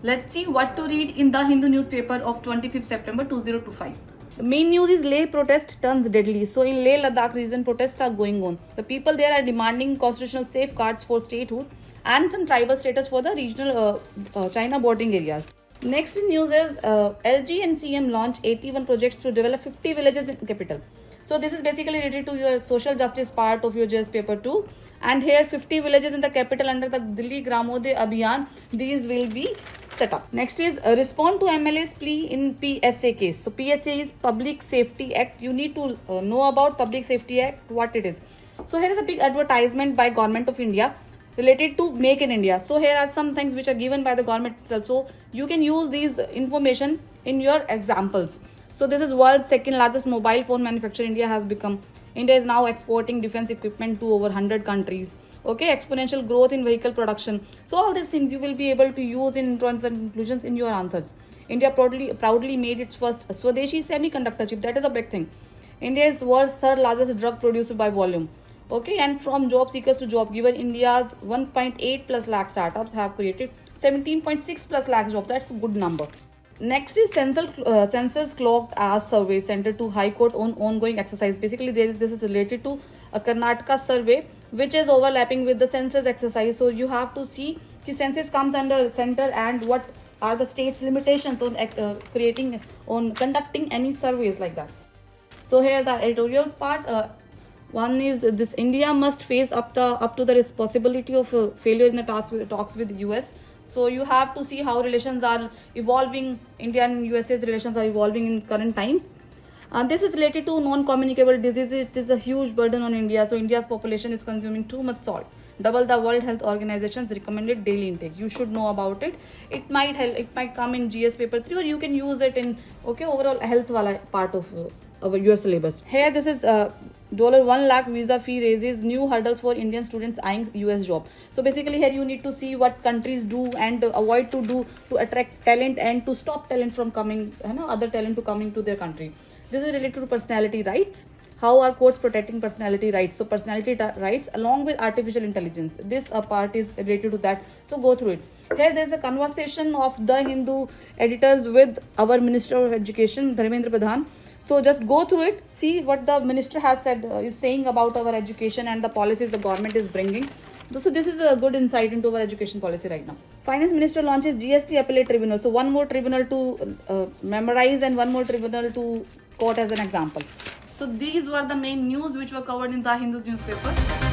Let's see what to read in the Hindu newspaper of 25th September 2025. The main news is Leh protest turns deadly. So in Leh Ladakh region, protests are going on. The people there are demanding constitutional safeguards for statehood and some tribal status for the regional China bordering areas. Next news is LG and CM launch 81 projects to develop 50 villages in capital. So this is basically related to your social justice part of your JS paper 2. And here 50 villages in the capital under the Delhi Gramodaya Abhiyan. These will be set up. Next is respond to MLA's plea in PSA case. So PSA is Public Safety Act. You need to know about Public Safety Act, what it is. So here is a big advertisement by Government of India related to Make in India. So here are some things which are given by the government itself. So you can use these information in your examples. So this is world's second largest mobile phone manufacturer India has become. India is now exporting defense equipment to over 100 countries. Okay, exponential growth in vehicle production. So all these things you will be able to use in intros and conclusions in your answers. India proudly made its first Swadeshi semiconductor chip. That is a big thing. India is world's third largest drug producer by volume. Okay, and from job seekers to job giver, India's 1.8 plus lakh startups have created 17.6 plus lakh jobs. That's a good number. Next is census clocked as survey center to High Court on ongoing exercise. Basically, this is related to a Karnataka survey which is overlapping with the census exercise. So you have to see the census comes under center and what are the state's limitations on conducting any surveys like that. So here the editorials part. One is this: India must face up to the possibility of failure in the talks with US. So you have to see how relations are evolving. India and USA's relations are evolving in current times. This is related to non-communicable diseases. It is a huge burden on India. So India's population is consuming too much salt, double the World Health Organization's recommended daily intake. You should know about it. It might help. It might come in GS paper 3, or you can use it in overall health wala part of our US syllabus. Here this is $1 lakh visa fee raises new hurdles for Indian students eyeing US job. So basically here you need to see what countries do and avoid to do to attract talent and to stop talent from coming, other talent to coming to their country. This is related to personality rights. How are courts protecting personality rights? So personality rights along with artificial intelligence. This part is related to that. So go through it. Here there is a conversation of the Hindu editors with our Minister of Education, Dharmendra Pradhan. So just go through it, see what the minister has said, is saying about our education and the policies the government is bringing. So this is a good insight into our education policy right now. Finance Minister launches GST Appellate Tribunal. So one more tribunal to memorize and one more tribunal to quote as an example. So these were the main news which were covered in the Hindu newspaper.